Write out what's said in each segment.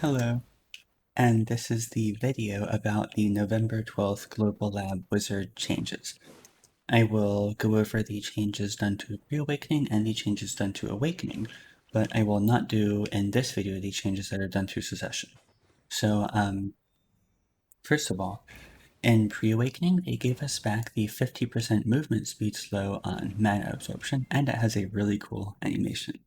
Hello, and this is the video about the November 12th Global Lab Wizard changes. I will go over the changes done to Reawakening and the changes done to Awakening, but I will not do in this video the changes that are done to Secession. So, first of all, in Pre-Awakening, they gave us back the 50% movement speed slow on mana absorption, and it has a really cool animation.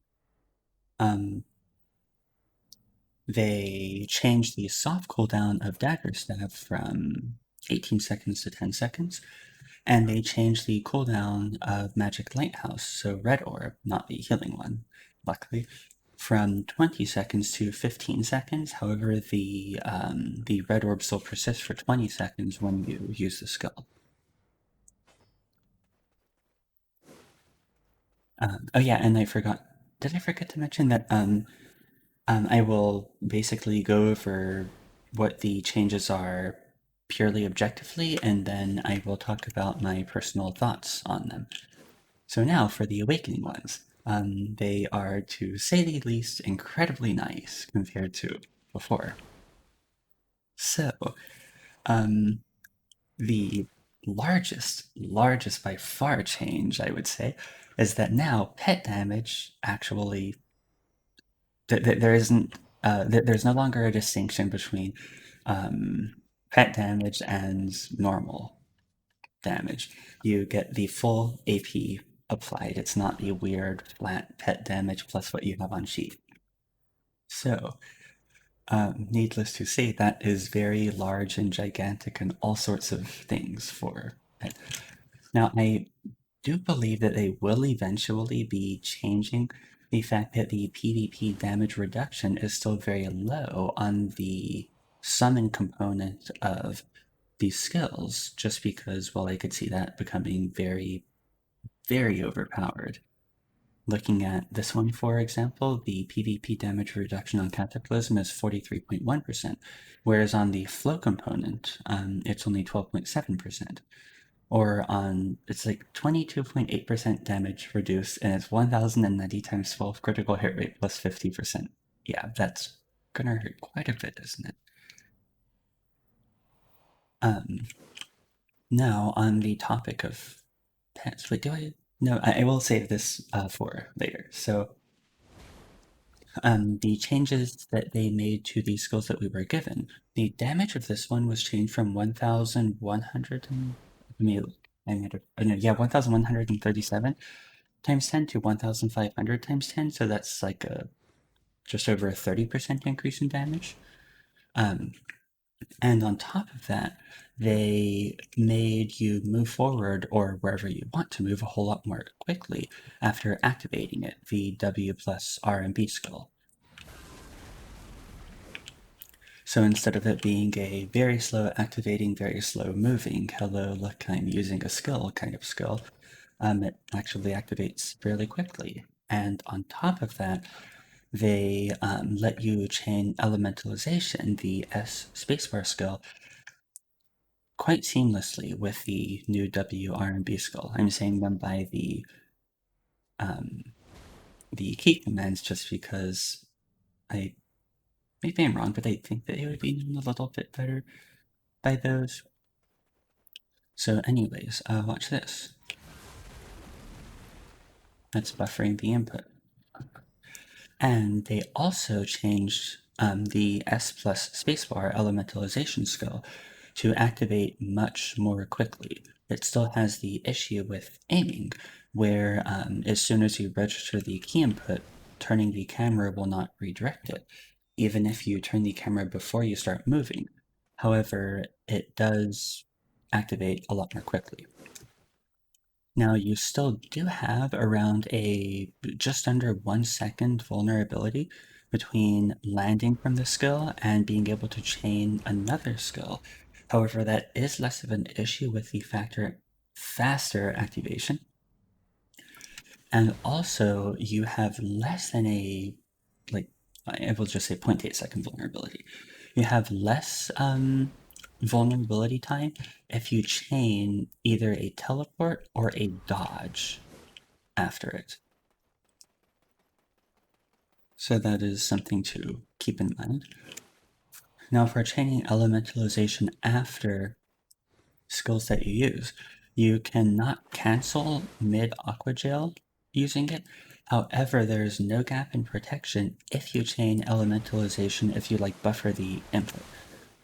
They changed the soft cooldown of Dagger Staff from 18 seconds to 10 seconds, and they changed the cooldown of Magic Lighthouse, so Red Orb, not the healing one, luckily, from 20 seconds to 15 seconds. However, the Red Orb still persists for 20 seconds when you use the skill. Oh yeah, and did I forget to mention that I will basically go over what the changes are purely objectively, and then I will talk about my personal thoughts on them. So now for the Awakening ones. They are, to say the least, incredibly nice compared to before. So, the largest by far change, I would say, is that now pet damage actually there isn't there's no longer a distinction between pet damage and normal damage. You get the full AP applied. It's not the weird flat pet damage plus what you have on sheet. So, needless to say, that is very large and gigantic and all sorts of things for pet. Now, I do believe that they will eventually be changing the fact that the PvP damage reduction is still very low on the summon component of these skills, just because, well, I could see that becoming very, very overpowered. Looking at this one, for example, the PvP damage reduction on Cataclysm is 43.1%, whereas on the flow component, it's only 12.7%. Or on, it's like 22.8% damage reduced, and it's 1090 times 12 critical hit rate plus 50%. Yeah, that's gonna hurt quite a bit, isn't it? Now, on the topic of pets, wait, do I? No, I will save this for later. So, the changes that they made to the skills that we were given, the damage of this one was changed from 1,100 and, let me, I made it, no, yeah, 1,137 times 10 to 1,500 times 10, so that's like a just over a 30% increase in damage. And on top of that, they made you move forward or wherever you want to move a whole lot more quickly after activating it, the W plus R and B skill. So instead of it being a very slow activating, very slow moving, hello, look, I'm using a skill kind of skill, it actually activates fairly quickly. And on top of that, they let you chain elementalization, the S spacebar skill, quite seamlessly with the new W, R, and B skill. I'm saying them by the key commands just because maybe I'm wrong, but I think that it would be known a little bit better by those. So anyways, watch this. That's buffering the input. And they also changed the S plus spacebar elementalization skill to activate much more quickly. It still has the issue with aiming, where as soon as you register the key input, turning the camera will not redirect it, even if you turn the camera before you start moving. However, it does activate a lot more quickly. Now, you still do have around a just under 1 second vulnerability between landing from the skill and being able to chain another skill. However, that is less of an issue with the faster activation. And also, you have less than I will just say 0.8 second vulnerability. You have less vulnerability time if you chain either a teleport or a dodge after it. So that is something to keep in mind. Now, for chaining elementalization after skills that you use, you cannot cancel mid Aqua Gel using it. However, there's no gap in protection if you chain elementalization, if you like buffer the input.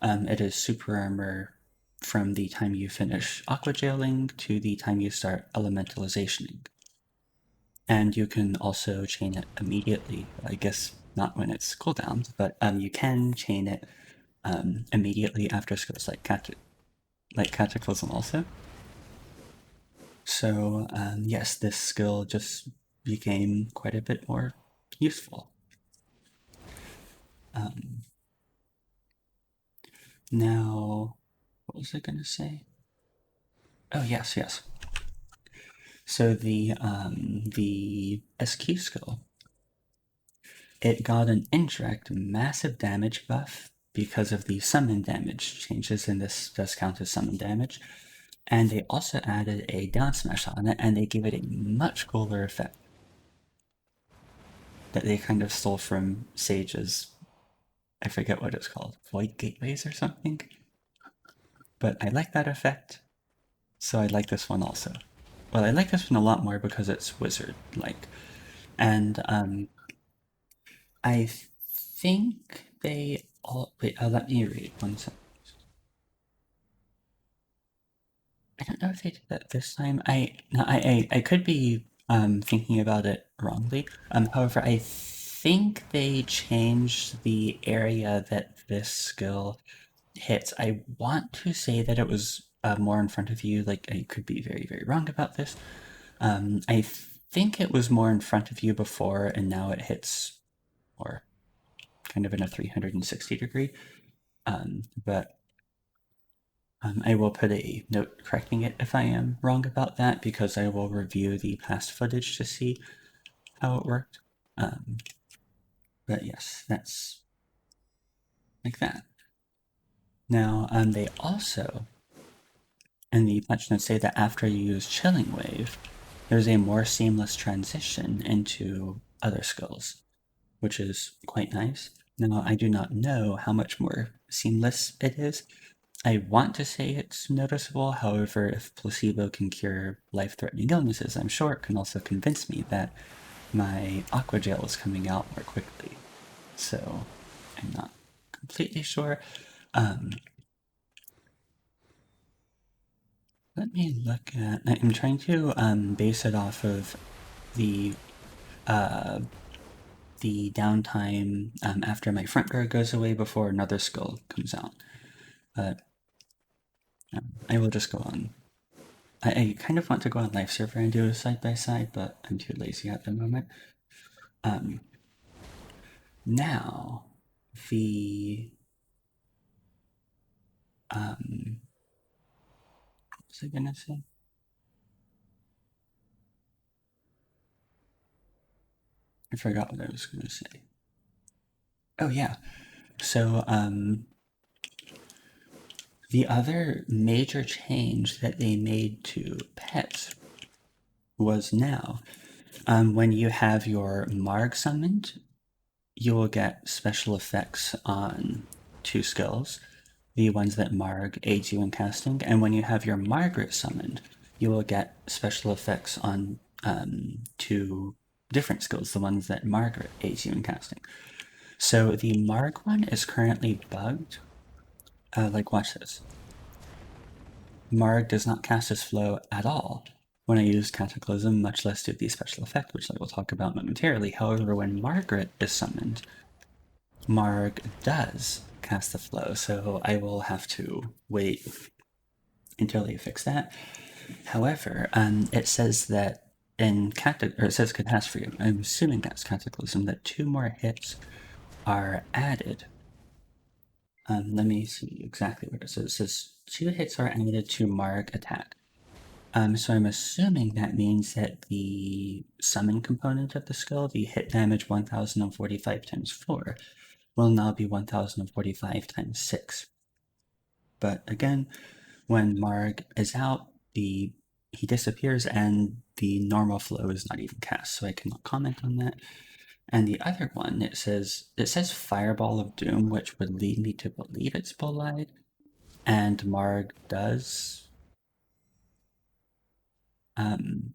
It is super armor from the time you finish Aqua Geling to the time you start elementalizationing. And you can also chain it immediately. I guess not when it's cooldown, but you can chain it immediately after skills like Cataclysm also. So yes, this skill just became quite a bit more useful. Now, what was I going to say? Oh yes, yes. So the SQ skill, it got an indirect massive damage buff because of the summon damage changes, and this does count as summon damage. And they also added a down smash on it, and they gave it a much cooler effect that they kind of stole from Sage's, I forget what it's called, Void Gateways or something. But I like that effect, so I like this one also. Well, I like this one a lot more because it's wizard-like. And I think they all... Wait, let me read one second. I don't know if they did that this time. I could be thinking about it wrongly. However, I think they changed the area that this skill hits. I want to say that it was more in front of you. Like, I could be very, very wrong about this. I think it was more in front of you before, and now it hits more kind of in a 360 degree. But I will put a note correcting it if I am wrong about that, because I will review the past footage to see how it worked. But yes, that's like that. Now, they also, in the patch notes, say that after you use Chilling Wave, there's a more seamless transition into other skills, which is quite nice. Now, I do not know how much more seamless it is. I want to say it's noticeable, however, if placebo can cure life-threatening illnesses, I'm sure it can also convince me that my Aqua Gel is coming out more quickly. So, I'm not completely sure. Let me look at... I'm trying to base it off of the the downtime after my front guard goes away before another skill comes out. But I will just go on. I kind of want to go on live server and do a side by side, but I'm too lazy at the moment. Now, the what was I gonna say? I forgot what I was gonna say. Oh yeah. So the other major change that they made to pets was now when you have your Marg summoned, you will get special effects on two skills, the ones that Marg aids you in casting, and when you have your Margaret summoned, you will get special effects on two different skills, the ones that Margaret aids you in casting. So the Marg one is currently bugged. Like, watch this. Marg does not cast as flow at all when I use Cataclysm, much less do the special effect, which I will talk about momentarily. However, when Margaret is summoned, Marg does cast the flow, so I will have to wait until they fix that. However, it says that it says Catastrophe, I'm assuming that's Cataclysm, that 2 more hits are added. Let me see exactly what it says. It says 2 hits are added to Marg attack. So I'm assuming that means that the summon component of the skill, the hit damage 1045 times 4, will now be 1045 times 6. But again, when Marg is out, he disappears and the normal flow is not even cast, so I cannot comment on that. And the other one, it says Fireball of Doom, which would lead me to believe it's Bolide, and Marg does um,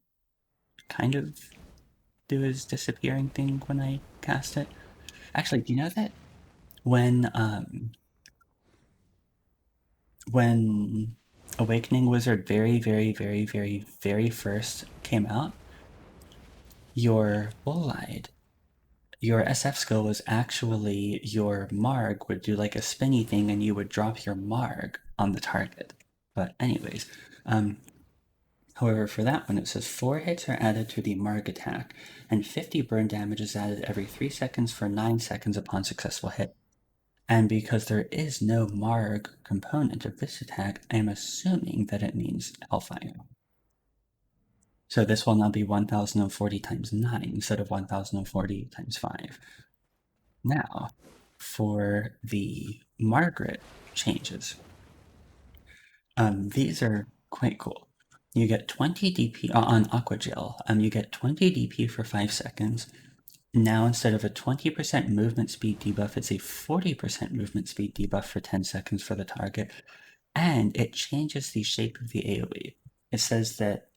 kind of do his disappearing thing when I cast it. Actually, do you know that when Awakening Wizard very, very, very, very, very first came out, your Bolide, your SF skill was actually your Marg would do like a spinny thing and you would drop your Marg on the target. But anyways, um, however, for that one, it says 4 hits are added to the Marg attack, and 50 burn damage is added every 3 seconds for 9 seconds upon successful hit. And because there is no Marg component of this attack, I am assuming that it means Hellfire. So this will now be 1040 times 9 instead of 1040 times 5. Now, for the Margaret changes, these are quite cool. You get 20 DP on Aqua Gel. You get 20 DP for 5 seconds. Now, instead of a 20% movement speed debuff, it's a 40% movement speed debuff for 10 seconds for the target. And it changes the shape of the AoE. It says that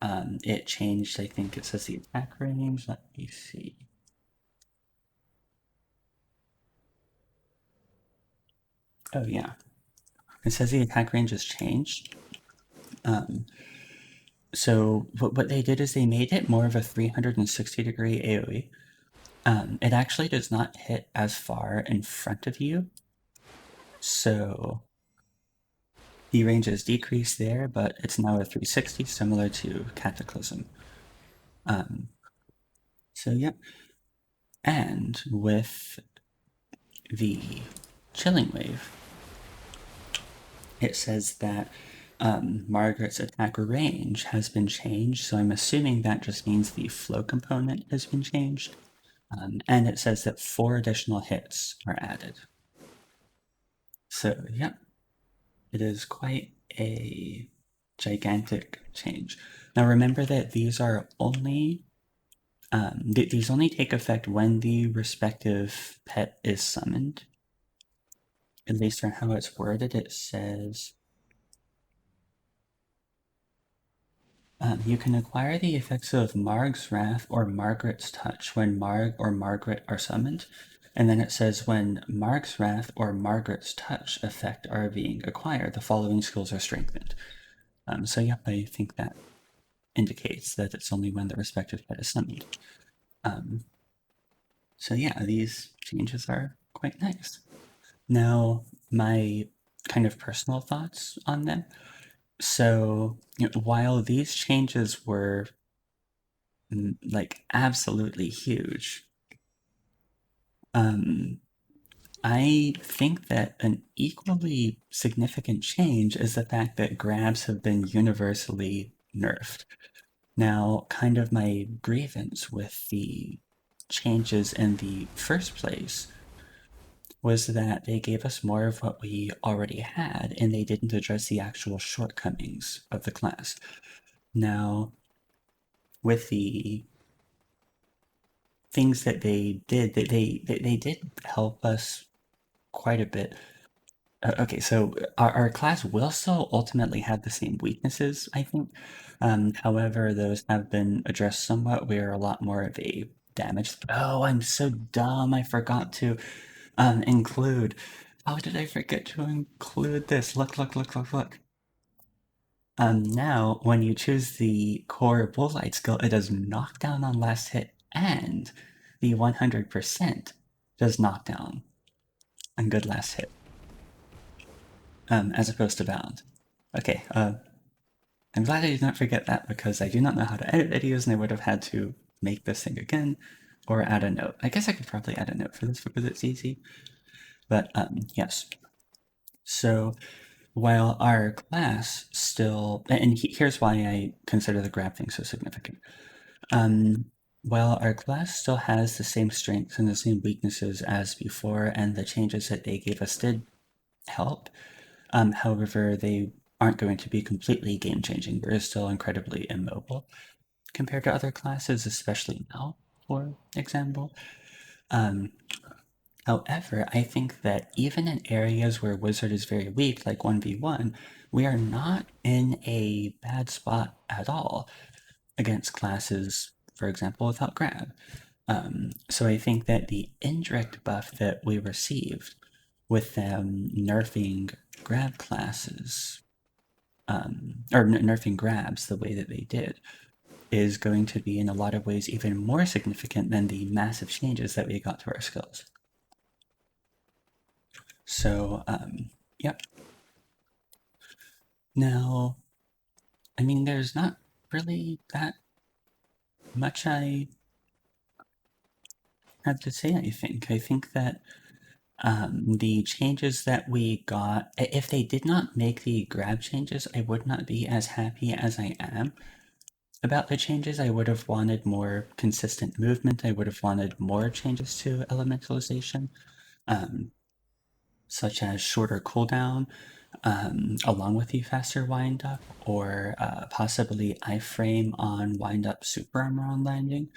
it changed, I think it says the attack range. Let me see. Oh, yeah. It says the attack range has changed. So what they did is they made it more of a 360-degree AoE. It actually does not hit as far in front of you, so the range is decreased there, but it's now a 360, similar to Cataclysm. So yeah, and with the Chilling Wave, it says that Margaret's attack range has been changed, so I'm assuming that just means the flow component has been changed. And it says that 4 additional hits are added. So, yeah, it is quite a gigantic change. Now, remember that these are only these only take effect when the respective pet is summoned. At least for how it's worded, it says you can acquire the effects of Marg's Wrath or Margaret's Touch when Marg or Margaret are summoned. And then it says when Marg's Wrath or Margaret's Touch effect are being acquired, the following skills are strengthened. So, yep, I think that indicates that it's only when the respective pet is summoned. So, yeah, these changes are quite nice. Now, my kind of personal thoughts on them. So, while these changes were like absolutely huge. I think that an equally significant change is the fact that grabs have been universally nerfed. Now, kind of my grievance with the changes in the first place was that they gave us more of what we already had, and they didn't address the actual shortcomings of the class. Now, with the things that they did, they did help us quite a bit. Okay, so our class will still ultimately have the same weaknesses, I think. However, those have been addressed somewhat. We are a lot more of a damage. Oh, I'm so dumb. I forgot to include. How did I forget to include this? Look, look, look, look, look. Now, when you choose the core bullseye skill, it does knockdown on last hit, and the 100% does knockdown on good last hit, as opposed to bound. Okay, I'm glad I did not forget that because I do not know how to edit videos and I would have had to make this thing again or add a note. I guess I could probably add a note for this because it's easy. But yes. So while our class still, and here's why I consider the grab thing so significant. While our class still has the same strengths and the same weaknesses as before, and the changes that they gave us did help, however, they aren't going to be completely game-changing. We're still incredibly immobile compared to other classes, especially now, for example. Um, However, I think that even in areas where Wizard is very weak, like 1v1, we are not in a bad spot at all against classes, for example, without grab. So I think that the indirect buff that we received with them nerfing grab classes, or nerfing grabs the way that they did, is going to be in a lot of ways even more significant than the massive changes that we got to our skills. So, yep. Now, I mean, there's not really that much I have to say, I think. I think that the changes that we got, if they did not make the grab changes, I would not be as happy as I am about the changes. I would have wanted more consistent movement. I would have wanted more changes to elementalization, um, such as shorter cooldown, along with the faster wind up, or possibly iframe on wind up super armor on landing,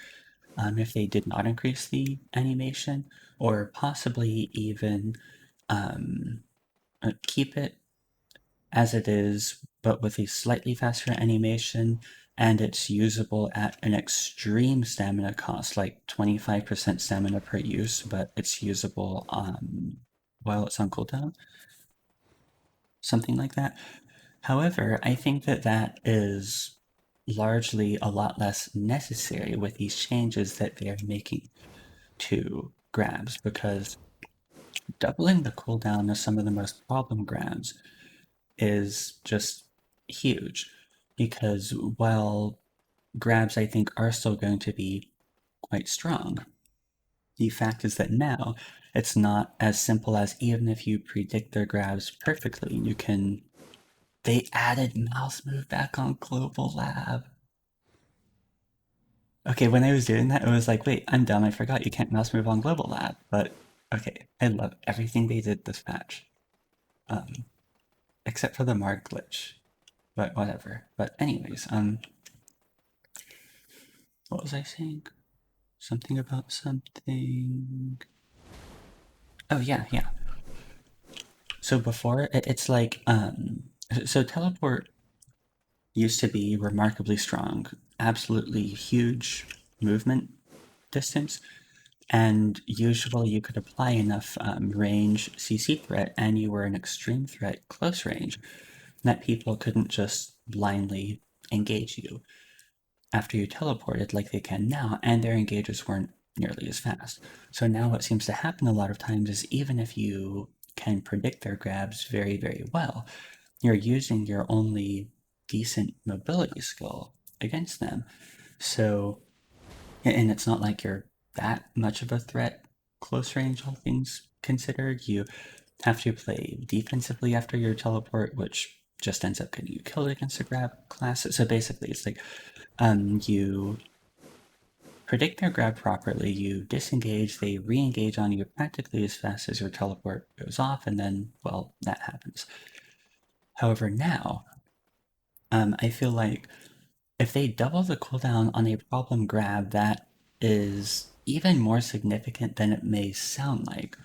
if they did not increase the animation, or possibly even keep it as it is, but with a slightly faster animation, and it's usable at an extreme stamina cost, like 25% stamina per use, but it's usable while it's on cooldown, something like that. However, I think that that is largely a lot less necessary with these changes that they are making to grabs, because doubling the cooldown of some of the most problem grabs is just huge. Because while grabs, I think, are still going to be quite strong, the fact is that now it's not as simple as, even if you predict their grabs perfectly, you can. They added mouse move back on Global Lab. Okay, when I was doing that, it was like, wait, I'm dumb. I forgot you can't mouse move on Global Lab. But okay, I love everything they did this patch, um, except for the Mark glitch. But whatever. But anyways, what was I saying? Something about something. Oh yeah, yeah. So before it's like so teleport used to be remarkably strong, absolutely huge movement distance, and usually you could apply enough range CC threat, and you were an extreme threat close range, that people couldn't just blindly engage you after you teleported like they can now, and their engages weren't nearly as fast. So now what seems to happen a lot of times is, even if you can predict their grabs very, very well, you're using your only decent mobility skill against them. So, and it's not like you're that much of a threat close range, all things considered. You have to play defensively after your teleport, which just ends up getting you killed against a grab class. So basically, it's like you predict their grab properly, you disengage, they re-engage on you practically as fast as your teleport goes off, and then, well, that happens. However, now, I feel like if they double the cooldown on a problem grab, that is even more significant than it may sound like.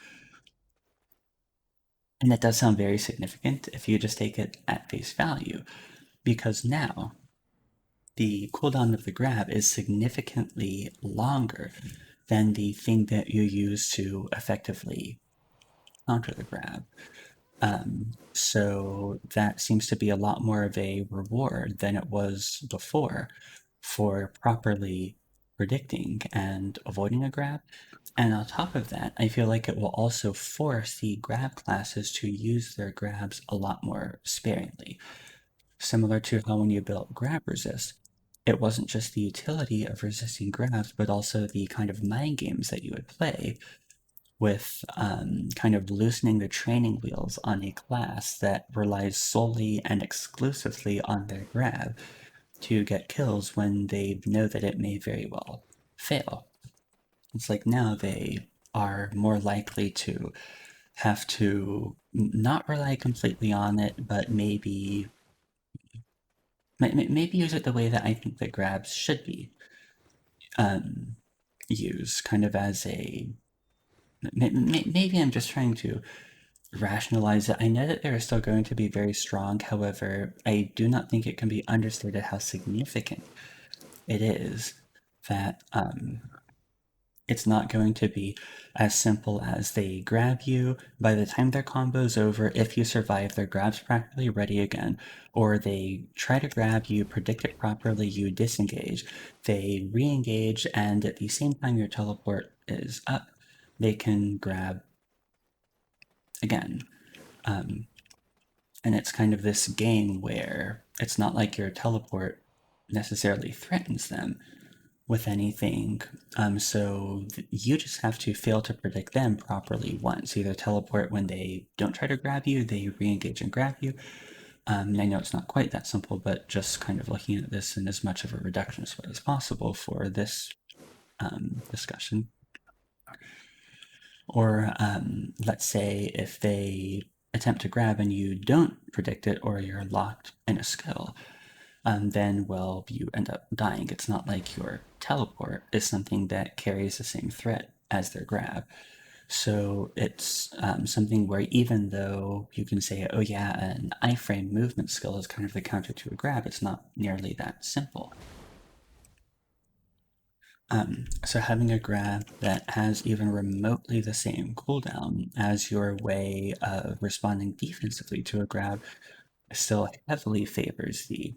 And it does sound very significant if you just take it at face value, because now the cooldown of the grab is significantly longer than the thing that you use to effectively counter the grab. So that seems to be a lot more of a reward than it was before for properly predicting and avoiding a grab. And on top of that, I feel like it will also force the grab classes to use their grabs a lot more sparingly. Similar to how when you built grab resist, it wasn't just the utility of resisting grabs, but also the kind of mind games that you would play with kind of loosening the training wheels on a class that relies solely and exclusively on their grab to get kills when they know that it may very well fail. It's like now they are more likely to have to not rely completely on it, but maybe use it the way that I think that grabs should be used, kind of as a maybe I'm just trying to rationalize it. I know that they're still going to be very strong. However, I do not think it can be understated how significant it is that it's not going to be as simple as they grab you. By the time their combo's over, if you survive, their grab's practically ready again. Or they try to grab you, predict it properly, you disengage. They re engage, and at the same time your teleport is up, they can grab again. And it's kind of this game where it's not like your teleport necessarily threatens them with anything. You just have to fail to predict them properly once. Either teleport when they don't try to grab you, they re-engage and grab you. And I know it's not quite that simple, but just kind of looking at this in as much of a reductionist way as possible for this discussion. Or let's say if they attempt to grab and you don't predict it, or you're locked in a skill, then, well, you end up dying. It's not like your teleport is something that carries the same threat as their grab. So it's something where even though you can say, oh yeah, an iframe movement skill is kind of the counter to a grab, it's not nearly that simple. So having a grab that has even remotely the same cooldown as your way of responding defensively to a grab still heavily favors the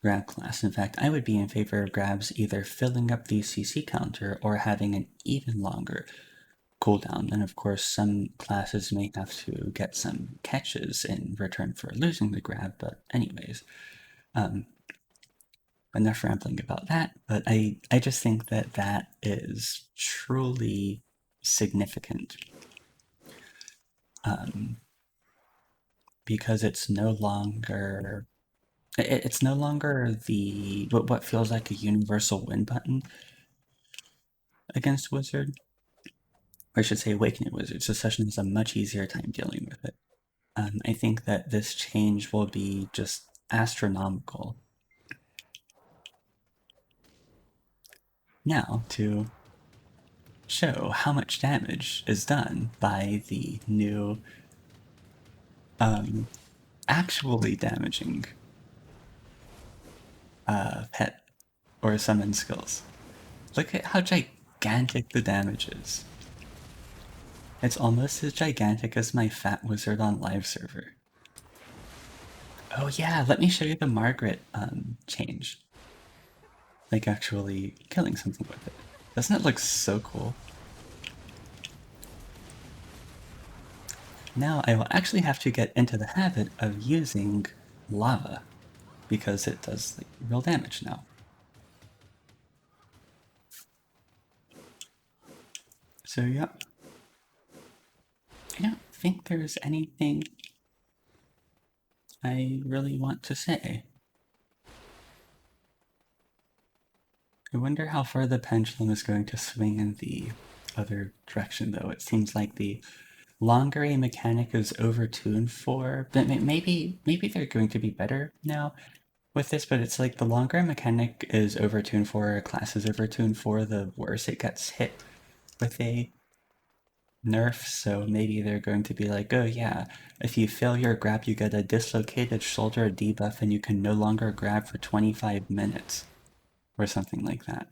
grab class. In fact, I would be in favor of grabs either filling up the CC counter or having an even longer cooldown. And of course, some classes may have to get some catches in return for losing the grab, but anyways, enough rambling about that. But I just think that that is truly significant because it's no longer the what feels like a universal win button against Wizard, or I should say Awakening Wizard, so Session has a much easier time dealing with it. I think that this change will be just astronomical. Now, to show how much damage is done by the new, actually damaging pet or summon skills. Look at how gigantic the damage is. It's almost as gigantic as my fat wizard on live server. Oh yeah, let me show you the Margaret change. Like actually killing something with it. Doesn't it look so cool? Now I will actually have to get into the habit of using lava because it does like real damage now. So yeah, I don't think there's anything I really want to say. I wonder how far the pendulum is going to swing in the other direction, though. It seems like the longer a mechanic is overtuned for, but maybe they're going to be better now with this. But it's like the longer a mechanic is overtuned for, or a class is overtuned for, the worse it gets hit with a nerf. So maybe they're going to be like, oh yeah, if you fail your grab, you get a dislocated shoulder debuff, and you can no longer grab for 25 minutes, or something like that.